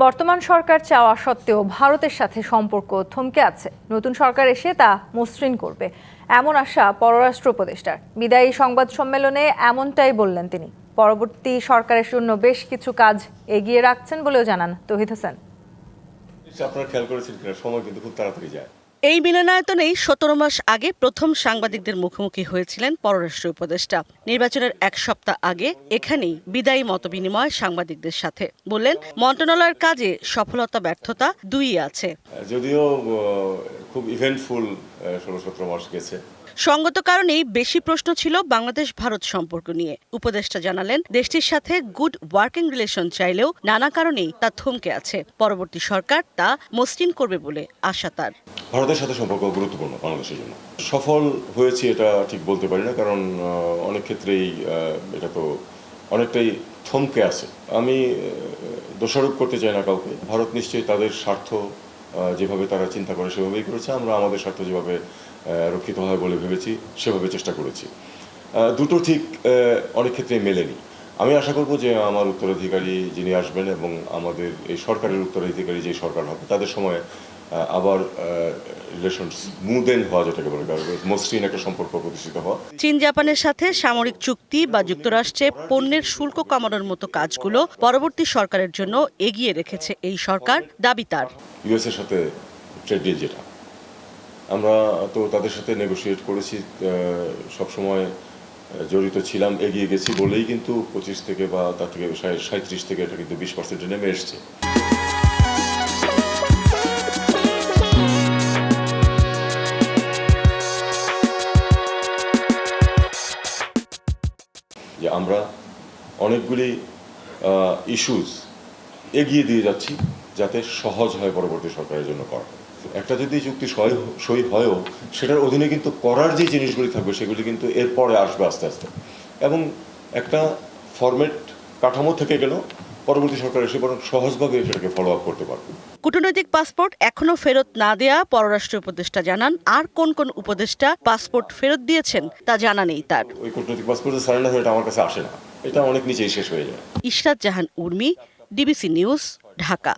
বর্তমান সরকার চাওয়া সত্ত্বেও ভারতের সাথে সম্পর্ক থমকে আছে। নতুন সরকার এসে তা মসৃণ করবে এমন আশা পররাষ্ট্র উপদেষ্টার। বিদায়ী সংবাদ সম্মেলনে এমনটাই বললেন তিনি। পরবর্তী সরকারের জন্য বেশ কিছু কাজ এগিয়ে রাখছেন বলেও জানান তৌহিদ হোসেন। আপনারা খেয়াল করেছেন কিনা, সময় কিন্তু খুব তাড়াতাড়ি যায়। এই মিলনায়তনেই ১৭ মাস আগে প্রথম সাংবাদিকদের মুখোমুখি হয়েছিলেন পররাষ্ট্র উপদেষ্টা। নির্বাচনের এক সপ্তাহ আগে এখানেই বিদায়ী মতবিনিময় সাংবাদিকদের সাথে বললেন, মন্ত্রণালয়ের কাজে সফলতা ব্যর্থতা দুইই আছে। যদিও খুব ইভেন্টফুল ১৬-১৭ মাস গেছে। সঙ্গত কারণেই বেশি প্রশ্ন ছিল বাংলাদেশ ভারত সম্পর্ক নিয়ে। উপদেষ্টা জানালেন, দেশটির সাথে গুড ওয়ার্কিং রিলেশন চাইলেও নানা কারণেই তা থমকে আছে। পরবর্তী সরকার তা মসৃণ করবে বলে আশা তার। ভারতের সাথে সম্পর্ক গুরুত্বপূর্ণ বাংলাদেশের জন্য। সফল হয়েছি এটা ঠিক বলতে পারি না, কারণ অনেক ক্ষেত্রেই এটা তো অনেকটাই থমকে আছে। আমি দোষারোপ করতে চাই না কাউকে। ভারত নিশ্চয়ই তাদের স্বার্থ যেভাবে তারা চিন্তা করে সেভাবেই করেছে। আমরা আমাদের স্বার্থ যেভাবে রক্ষিত হয় বলে ভেবেছি সেভাবে চেষ্টা করেছি। দুটো ঠিক অনেক ক্ষেত্রে মেলেনি। আমি আশা করব যে আমার উত্তরাধিকারী যিনি আসবেন এবং আমাদের এই সরকারের উত্তরাধিকারী যে সরকার হবে তাদের সময় আবার রিলেশন স্মুদেন হওয়া, যেটাকে বলে মসৃণ একটা সম্পর্ক প্রতিষ্ঠিত হওয়া। চীন জাপানের সাথে সামরিক চুক্তি বা যুক্তরাষ্ট্রে পণ্যের শুল্ক কমানোর মতো কাজগুলো পরবর্তী সরকারের জন্য এগিয়ে রেখেছে এই সরকার, দাবি তার। ইউএস এর সাথে ট্রেড ডিল, যেটা আমরা তো তাদের সাথে নেগোশিয়েট করেছি, সবসময় জড়িত ছিলাম, এগিয়ে গেছি বলেই কিন্তু 25 থেকে বা তার থেকে 37 থেকে এটা কিন্তু 20% নেমে এসছে। যে আমরা অনেকগুলি ইস্যুস এগিয়ে দিয়ে যাচ্ছি যাতে সহজ হয় পরবর্তী সরকারের জন্য করা। একটা যদি চুক্তি সই হয়ও, সেটার অধীনে কিন্তু করার যে জিনিসগুলি থাকবে সেগুলি কিন্তু এরপরে আসবে আস্তে আস্তে, এবং একটা ফরম্যাট কাঠামো থেকে গেল পরবর্তী সরকার এসে বরং সহজভাবে সেটাকে ফলো আপ করতে পারবে। কূটনৈতিক পাসপোর্ট এখনো ফেরত না দেয়া পররাষ্ট্র উপদেষ্টা জানান, আর কোন কোন উপদেষ্টা পাসপোর্ট ফেরত দিয়েছেন তা জানা নেই তার। ওই কূটনৈতিক পাসপোর্টের সারেন্ডার হয়ে এটা আমার কাছে আসে না, এটা অনেক নিচেই শেষ হয়ে যায়। ইশরাত জাহান উর্মি, ডিবিসি নিউজ, ঢাকা।